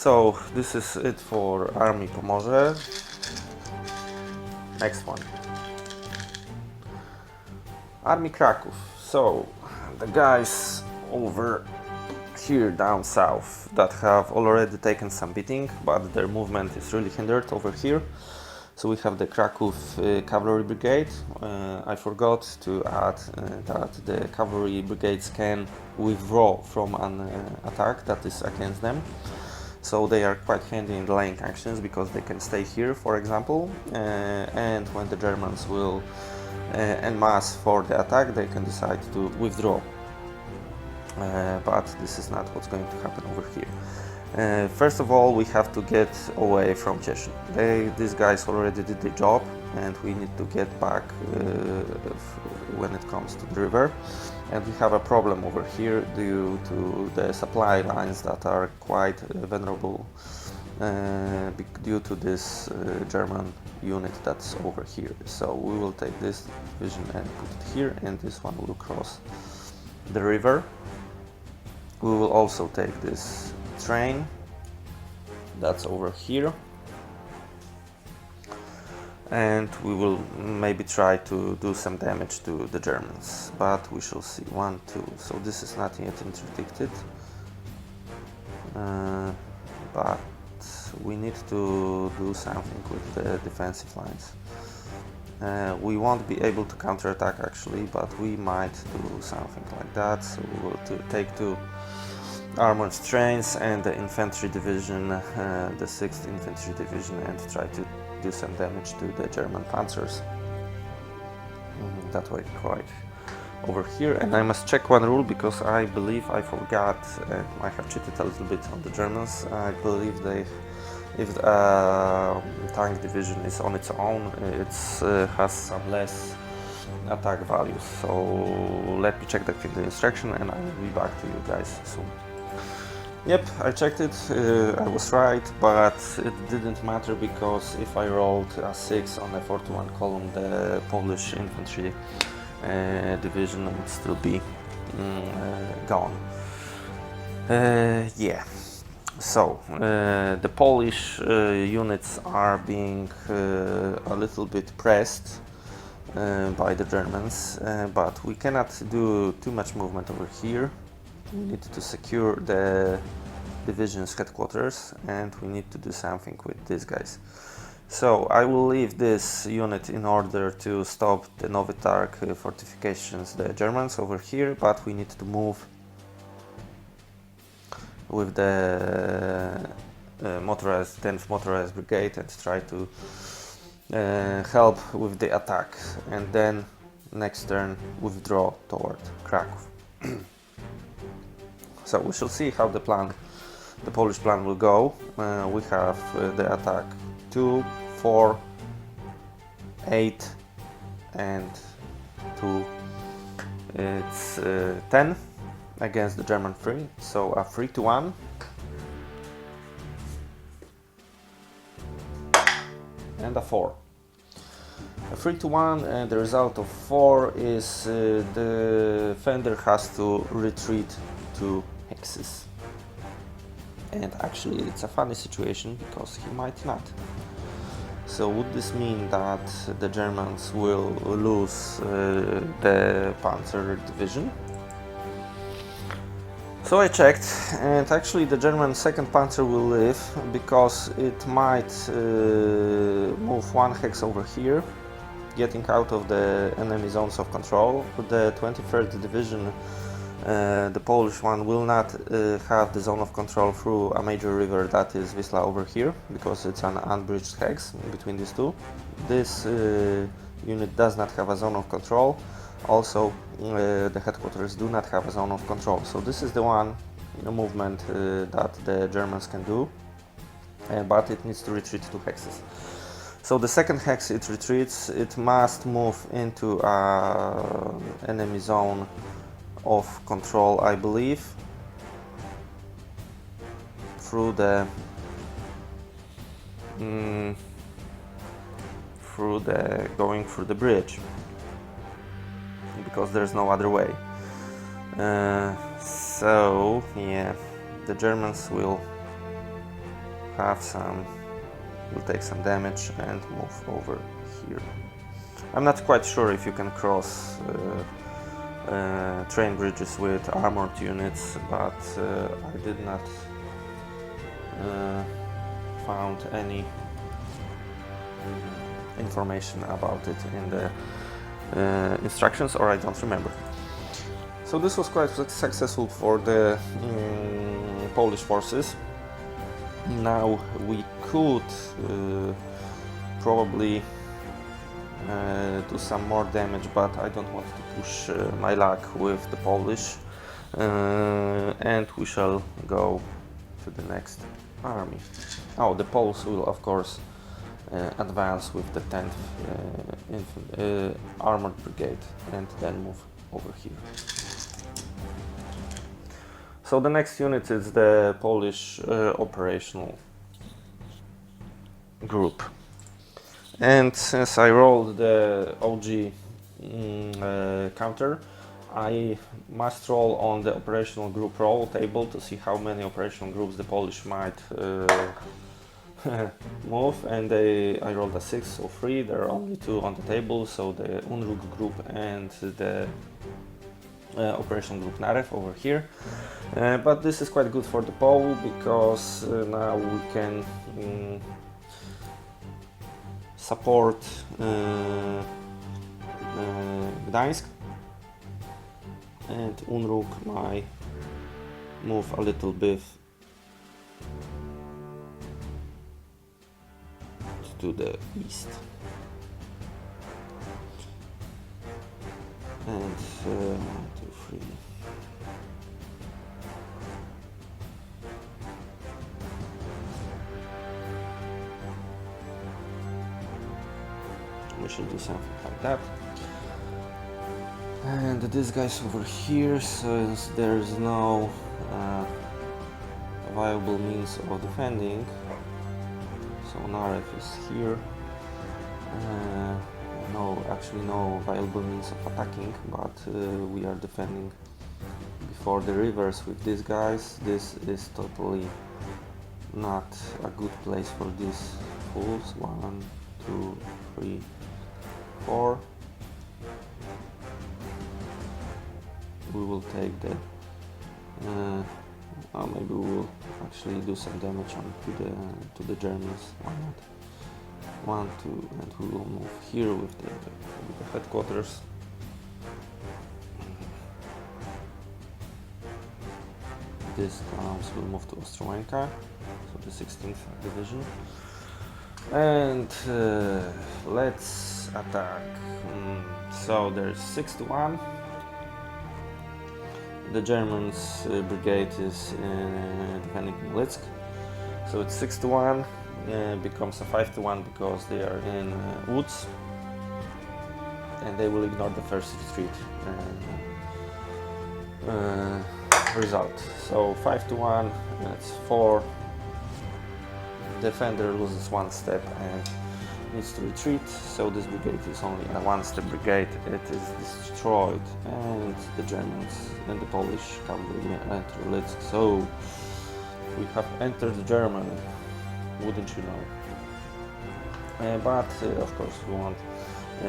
So this is it for Army Pomorze. Next one. Army Krakow. So the guys over here down south that have already taken some beating, but their movement is really hindered over here. So we have the Krakow cavalry brigade. I forgot to add that the cavalry brigades can withdraw from an attack that is against them. So they are quite handy in laying actions because they can stay here, for example, and when the Germans will en masse for the attack, they can decide to withdraw. But this is not what's going to happen over here. First of all, we have to get away from Cieszyn. These guys already did the job, and we need to get back when it comes to the river. And we have a problem over here due to the supply lines that are quite vulnerable due to this German unit that's over here. So we will take this division and put it here, and this one will cross the river. We will also take this train that's over here, and we will maybe try to do some damage to the Germans, but we shall see. 1, 2, so this is not yet interdicted, but we need to do something with the defensive lines. We won't be able to counterattack actually, but we might do something like that. So we will take 2 armored trains and the infantry division, the 6th infantry division, and try to do some damage to the German panzers. That way, quite over here. And I must check one rule because I believe I forgot, and I have cheated a little bit on the Germans. I believe if a tank division is on its own, it has some less attack values. So let me check that in the instruction, and I will be back to you guys soon. Yep, I checked it, I was right, but it didn't matter because if I rolled a 6 on the 41 column, the Polish infantry division would still be gone. Yeah, so the Polish units are being a little bit pressed by the Germans, but we cannot do too much movement over here. We need to secure the division's headquarters, and we need to do something with these guys. So I will leave this unit in order to stop the Nowy Targ fortifications, the Germans over here, but we need to move with the 10th Motorized Brigade and try to help with the attack, and then next turn withdraw toward Krakow. So we shall see how the Polish plan will go. We have the attack 2, 4, 8, and 2. It's 10 against the German 3. So a 3-1. And a 4. A 3-1, and the result of 4 is the defender has to retreat to hexes. And actually it's a funny situation because he might not. So would this mean that the Germans will lose the Panzer division? So I checked, and actually the German 2nd Panzer will live because it might move 1 hex over here, getting out of the enemy zones of control. The 23rd division, the Polish one, will not have the zone of control through a major river, that is Wisla over here, because it's an unbridged hex between these two. This unit does not have a zone of control. Also, the headquarters do not have a zone of control. So this is the one movement that the Germans can do, but it needs to retreat to hexes. So the 2nd hex, it retreats, it must move into an enemy zone of control, I believe, through the going through the bridge, because there's no other way. So yeah, the Germans will have some, will take some damage and move over here. I'm not quite sure if you can cross train bridges with armored units, but I did not found any information about it in the instructions, or I don't remember. So this was quite successful for the Polish forces. Now we could probably do some more damage, but I don't want to push my luck with the Polish, and we shall go to the next army. Oh, the Poles will of course advance with the 10th Armored Brigade and then move over here. So the next unit is the Polish operational group. And since I rolled the OG counter, I must roll on the operational group roll table to see how many operational groups the Polish might move, and I rolled a 6, so 3. There are only 2 on the table, so the Unruk group and the operational group Narew over here. But this is quite good for the Pole, because now we can support Gdańsk, and Unruk might move a little bit to the east. And 1, 2, 3. We should do something like that. And this guy's over here, since there's no viable means of defending. So Narew is here. Actually no viable means of attacking, but we are defending before the rivers with these guys. This is totally not a good place for these fools. 1, 2, 3, 4. We will take the maybe we will actually do some damage to the Germans. Why not? 1, 2, and we will move here with the headquarters. These columns will move to Ostrołęka, so the 16th division. And let's attack. So there's 6 to 1. The Germans brigade is defending Lutsk, so it's 6 to 1. Becomes a 5 to 1 because they are in woods, and they will ignore the first retreat result. So 5 to 1, that's 4. Defender loses 1 step and needs to retreat, so this brigade is only a 1-step brigade. It is destroyed, and the Germans and the Polish cavalry enter Lutsk. So we have entered Germany, wouldn't you know? But of course we won't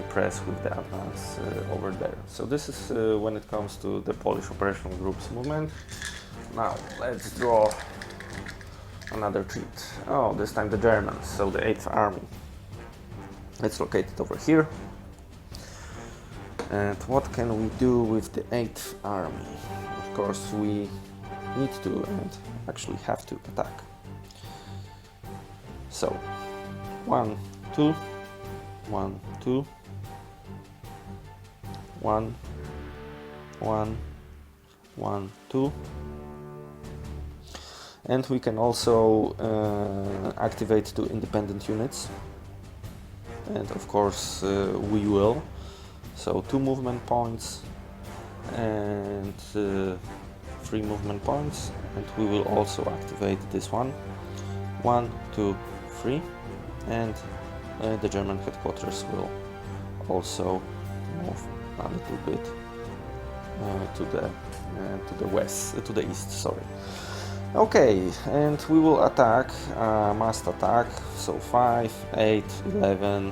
press with the advance over there. So this is when it comes to the Polish operational groups movement. Now let's draw another treat. Oh, this time the Germans, so the 8th Army. It's located over here. And what can we do with the 8th Army? Of course we need to, and actually have to, attack. So 1, 2, 1, 2, 1, 1, 1, 2. And we can also activate 2 independent units, and of course we will. So 2 movement points and 3 movement points, and we will also activate this one. 1, 2, 3, and the German headquarters will also move a little bit to the west, to the east. Sorry. Okay, and we will attack, must attack, so 5, 8, 11,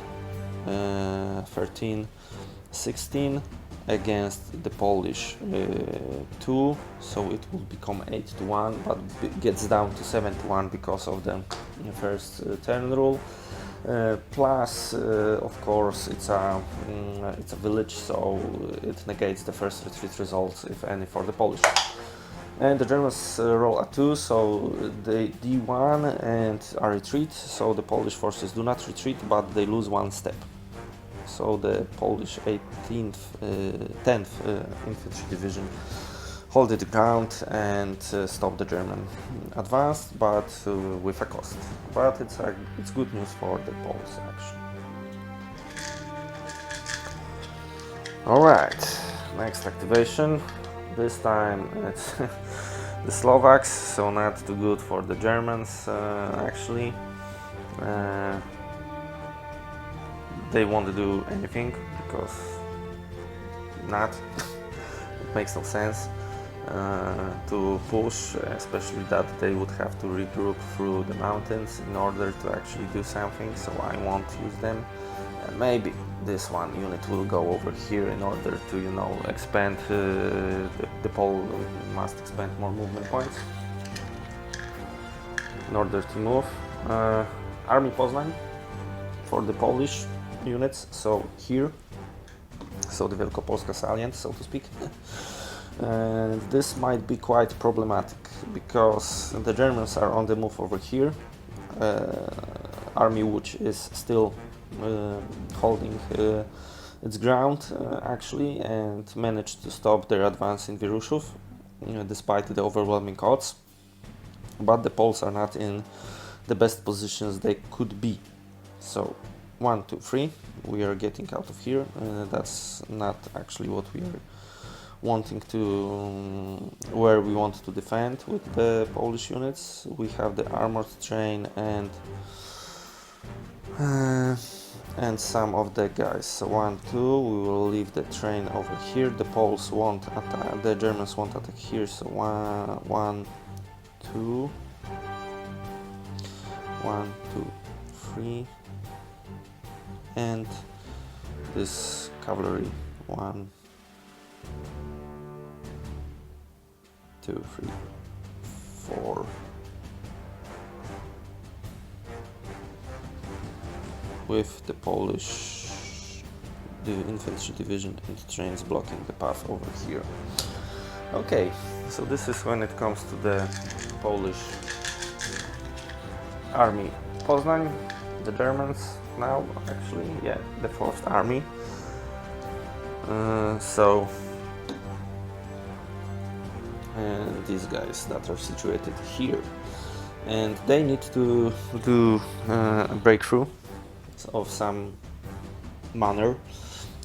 13, 16 against the Polish 2, so it will become 8 to 1, but gets down to 7 to 1 because of the first turn rule. Plus, of course, it's a village, so it negates the first retreat results, if any, for the Polish. And the Germans roll a 2, so they D1 and a retreat, so the Polish forces do not retreat, but they lose 1 step. So the Polish 10th Infantry Division hold the ground and stop the German advance, but with a cost. But it's good news for the Poles, actually. Alright, next activation. This time it's the Slovaks, so not too good for the Germans, actually. They won't do anything because not. It makes no sense to push, especially that they would have to regroup through the mountains in order to actually do something, so I won't use them. Maybe this one unit will go over here in order to, you know, expand, the Pole must expand more movement points in order to move. Army Poznań for the Polish units, so here, so the Wielkopolska salient, so to speak. And this might be quite problematic because the Germans are on the move over here. Army Łódź is still holding its ground, actually, and managed to stop their advance in Wieruszów, despite the overwhelming odds. But the Poles are not in the best positions they could be. So 1, 2, 3, we are getting out of here. That's not actually what we are wanting to, where we want to defend with the Polish units. We have the armored train and some of the guys. So 1, 2, we will leave the train over here. The Poles won't attack, the Germans won't attack here. So 1, 2, 1, 2, 3, and this cavalry 1, 2, 3, 4. With the Polish infantry division and trains blocking the path over here. Okay, so this is when it comes to the Polish army Poznań, the Germans now, actually, yeah, the 4th army. So these guys that are situated here, and they need to do a breakthrough of some manner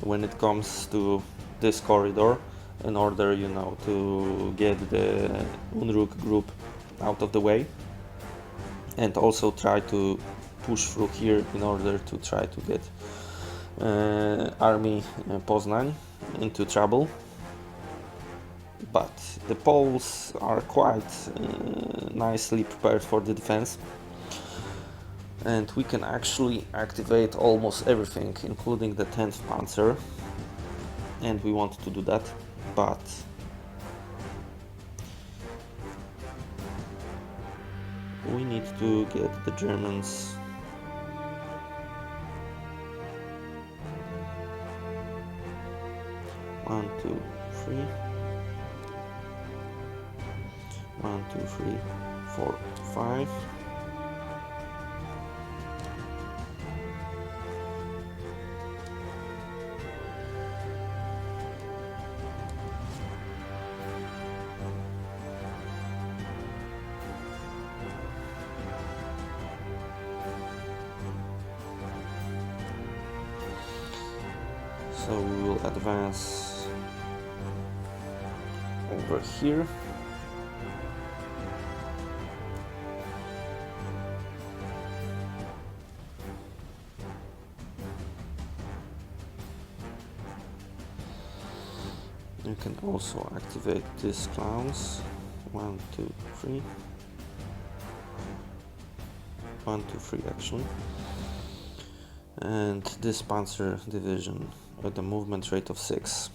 when it comes to this corridor in order, you know, to get the Unruk group out of the way, and also try to push through here in order to try to get army Poznań into trouble. But the Poles are quite nicely prepared for the defense, and we can actually activate almost everything, including the 10th Panzer, and we want to do that, but we need to get the Germans one, two, three. 1, 2, 3, 4, 5. So we will advance over here. You can also activate these clowns. 1, 2, 3. 1, 2, 3 actually. And this panzer division at a movement rate of 6.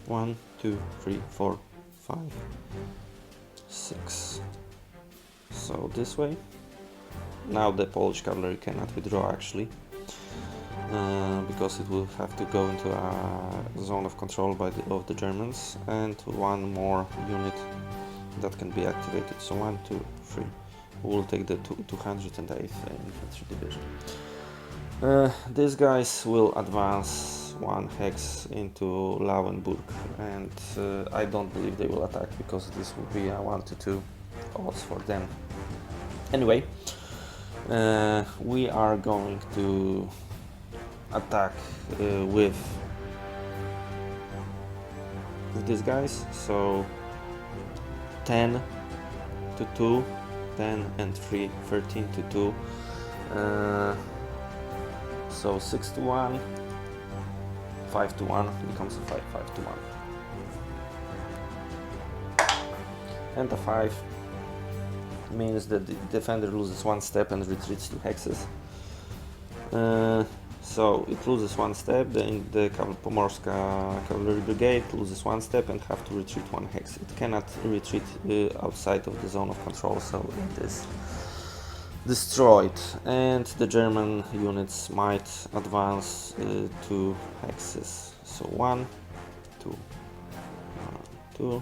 One, 2, 3, 4, 5, 6. So this way. Now the Polish cavalry cannot withdraw actually, because it will have to go into a zone of control of the Germans, and one more unit that can be activated. So 1, 2, 3. We will take the 208th Infantry Division. These guys will advance 1 hex into Lauenburg, and I don't believe they will attack because this will be a 1 to 2 odds for them. Anyway, we are going to attack with these guys. So 10 to 2, 10 and 3, 13 to 2. So 6 to 1, 5 to 1 becomes a 5, 5 to 1. And a 5 means that the defender loses 1 step and retreats 2 hexes. So it loses 1 step, then the Pomorska Cavalry Brigade loses 1 step and have to retreat 1 hex. It cannot retreat outside of the zone of control, so it is destroyed, and the German units might advance 2 hexes. So 1, 2, 1, 2.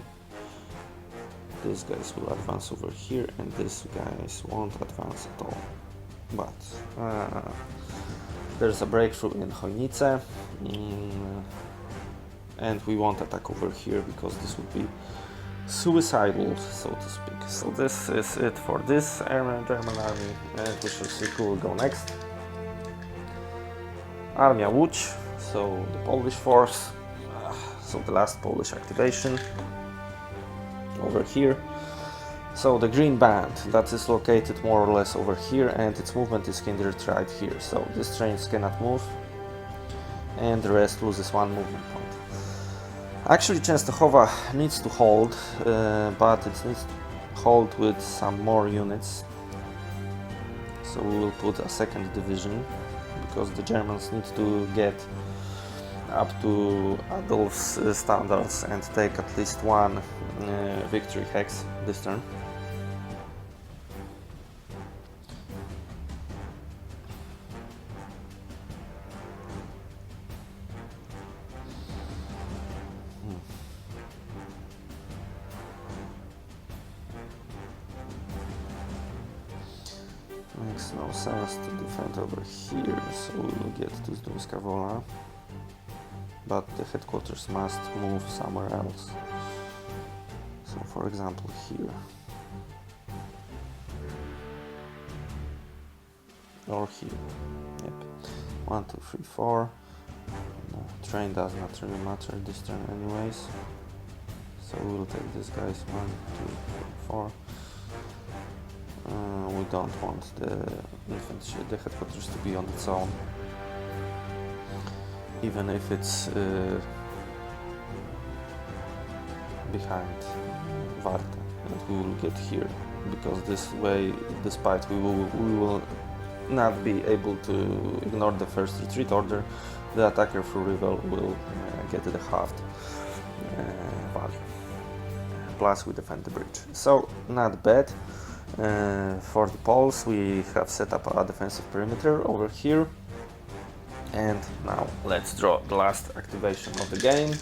These guys will advance over here, and these guys won't advance at all. But there's a breakthrough in Chojnice, and we won't attack over here because this would be suicidal, so to speak. So this is it for this German army, and we shall see who will go next. Armia Łódź, so the Polish force, so the last Polish activation over here. So the green band that is located more or less over here, and its movement is hindered right here. So these trains cannot move, and the rest loses 1 movement point. Actually, Częstochowa needs to hold, but it needs to hold with some more units. So we will put a 2nd division, because the Germans need to get up to Adolf's standards and take at least 1 victory hex this turn. Makes no sense to defend over here, so we will get to Zduńska Wola, but the headquarters must move somewhere else. So for example here, or here. Yep. 1, 2, 3, 4. No, train does not really matter this turn anyways, so we will take these guys. 1, 2, 3, 4. We don't want the infantry, the headquarters, to be on its own, even if it's behind Warta, and we will get here, because this way, despite we will not be able to ignore the first retreat order, the attacker through Rivel will get the halved value. Plus we defend the bridge, so not bad. For the Poles, we have set up a defensive perimeter over here, and now let's draw the last activation of the game.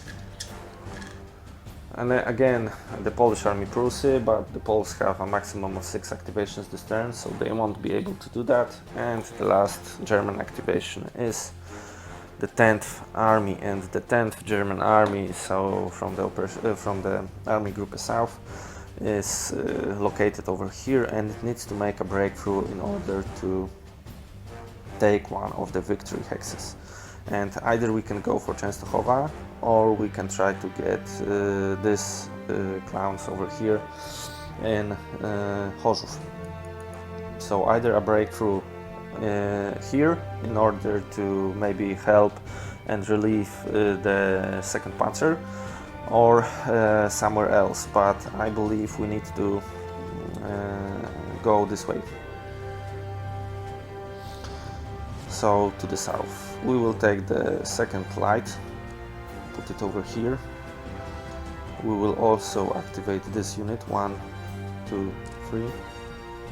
And again, the Polish army Prusy, but the Poles have a maximum of 6 activations this turn, so they won't be able to do that. And the last German activation is the 10th army, and the 10th German army, so from the army group South, is located over here, and it needs to make a breakthrough in order to take 1 of the victory hexes. And either we can go for Częstochowa, or we can try to get these clowns over here in Chorzów. So either a breakthrough here in order to maybe help and relieve the second panzer, or somewhere else, but I believe we need to go this way. So to the south. We will take the second light, put it over here. We will also activate this unit, 1, 2, 3.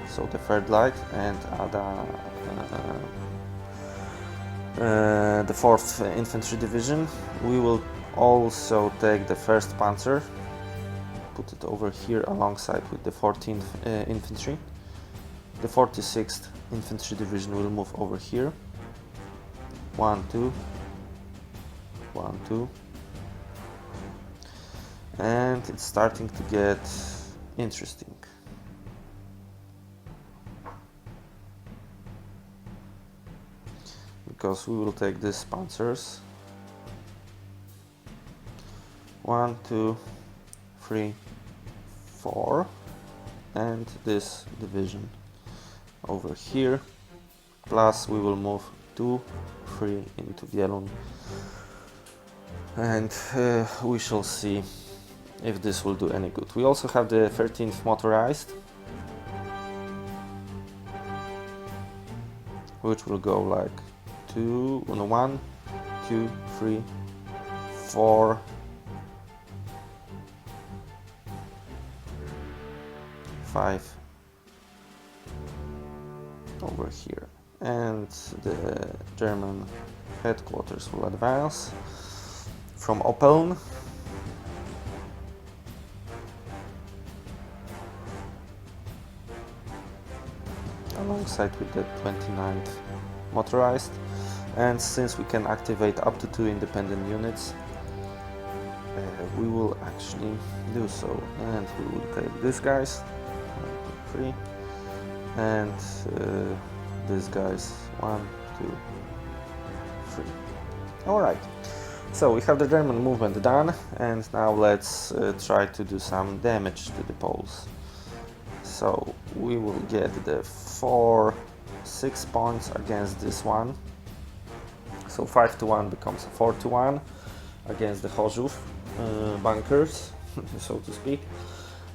So the third light, and the 4th Infantry Division. We will also take the 1st Panzer, put it over here alongside with the 14th Infantry. The 46th Infantry Division will move over here. 1, 2, 1, 2. And it's starting to get interesting. Because we will take these panzers. 1, 2, 3, 4, and this division over here. Plus we will move 2, 3 into Wielun, and we shall see if this will do any good. We also have the 13th motorized, which will go like 1, 2, 3, 4, 5 over here, and the German headquarters will advance from Oppeln. Alongside with the 29th motorized, and since we can activate up to 2 independent units, we will actually do so, and we will take these guys, 1, 2, 3, and these guys, 1, 2, 3. Alright, so we have the German movement done, and now let's try to do some damage to the Poles. So we will get the 6 points against this one. So 5-1 becomes 4-1 against the Chorzów bunkers, so to speak.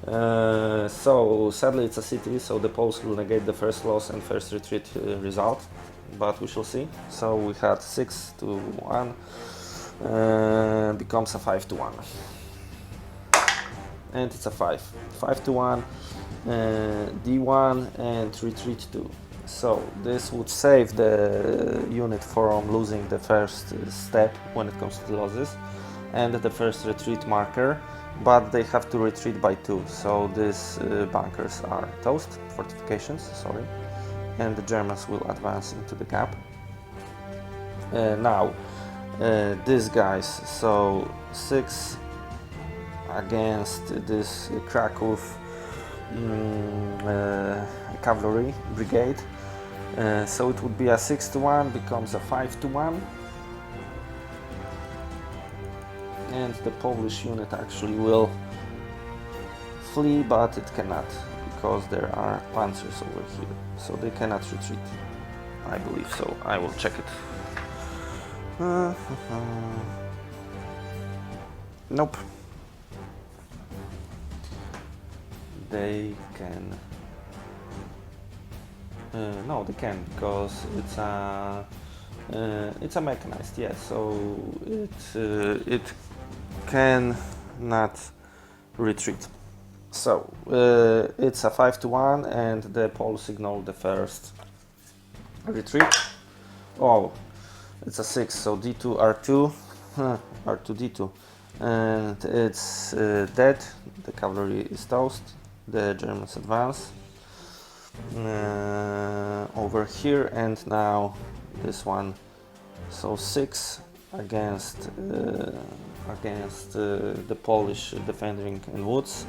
So sadly it's a city, so the Poles will negate the first loss and first retreat result, but we shall see. So we had 6-1 becomes a 5-1, and it's a 5-1 D1 and retreat 2. So this would save the unit from losing the first step when it comes to the losses and the first retreat marker, but they have to retreat by 2, so these bunkers are toast, fortifications, sorry, and the Germans will advance into the gap. Now these guys, so 6 against this Krakow cavalry brigade, so it would be a 6-1 becomes a 5-1, and the Polish unit actually will flee, but it cannot because there are panzers over here, so they cannot retreat, I believe. So I will check it. Nope. They can. No, they can, because it's a mechanized. Yes, so it cannot retreat. So it's a 5-1, and the Poles signal the first retreat. Oh, it's a 6, so D2 R2 R2 D2, and it's dead. The cavalry is toast. The Germans advance over here, and now this one, so 6 against the Polish defending in woods,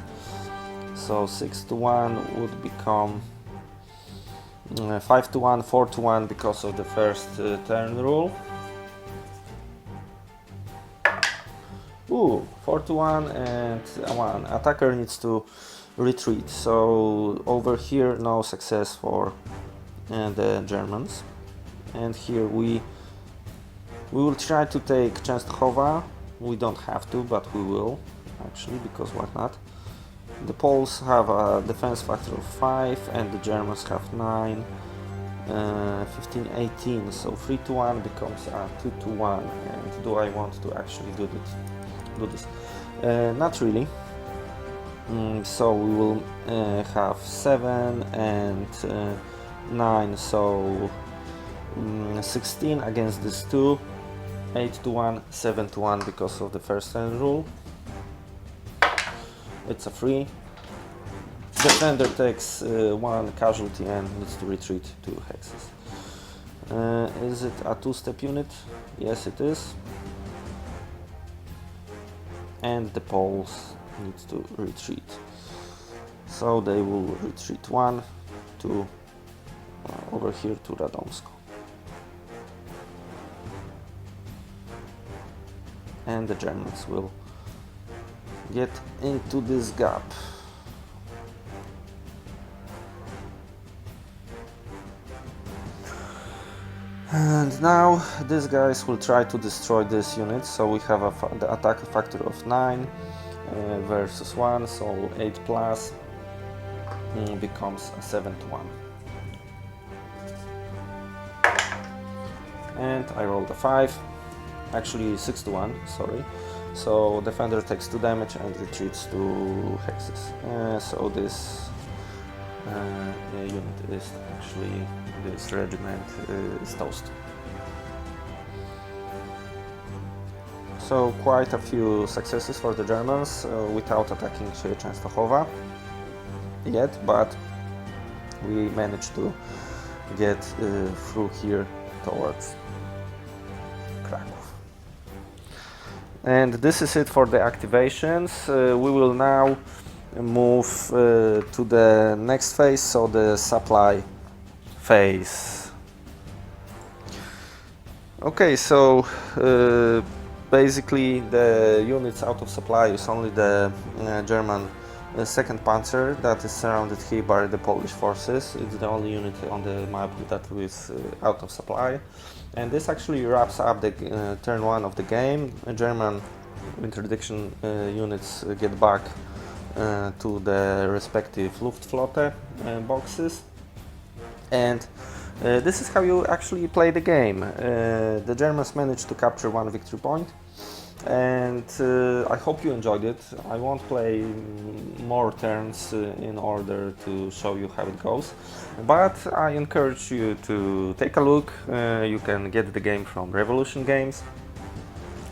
so 6-1 would become 5-1, 4-1 because of the first turn rule. Ooh, 4-1, and 1 attacker needs to retreat, so over here no success for the Germans. And here we will try to take Częstochowa. We don't have to, but we will, actually, because why not? The Poles have a defense factor of 5 and the Germans have 9, 15, 18, so 3 to 1 becomes a 2 to 1. And do I want to actually do this? Not really. So we will have 7 and 9, so 16 against this 2, 8 to 1, 7 to 1 because of the first turn rule. It's a 3. Defender takes 1 casualty and needs to retreat 2 hexes. Is it a 2-step unit? Yes, it is. And the Poles need to retreat. So they will retreat 1 to over here to Radomsko. And the Germans will get into this gap. And now these guys will try to destroy this unit, so we have the attack factor of 9 versus 1, so 8 plus becomes a 7 to 1. And I rolled a 5, actually 6 to 1, sorry. So defender takes 2 damage and retreats 2 hexes. So this unit is actually, this regiment is toast. So quite a few successes for the Germans without attacking Częstochowa yet, but we managed to get through here towards Krakow. And this is it for the activations. We will now move to the next phase, so the supply phase. Okay, so basically the units out of supply is only the German 2nd Panzer that is surrounded here by the Polish forces. It's the only unit on the map that is out of supply. And this actually wraps up the turn 1 of the game. German interdiction units get back to the respective Luftflotte boxes. And this is how you actually play the game. The Germans managed to capture 1 victory point, and I hope you enjoyed it. I won't play more turns in order to show you how it goes, but I encourage you to take a look. You can get the game from Revolution Games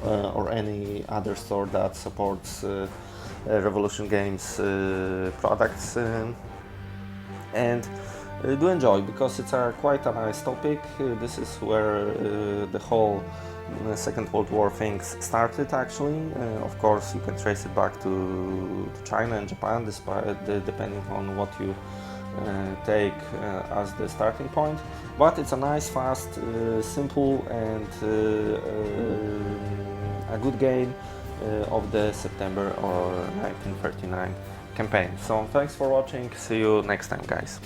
or any other store that supports Revolution Games products, and do enjoy, because it's quite a nice topic. This is where the whole Second World War things started, actually. Of course, you can trace it back to China and Japan, depending on what you take as the starting point. But it's a nice, fast, simple and a good game of the September or 1939 campaign. So thanks for watching, see you next time, guys.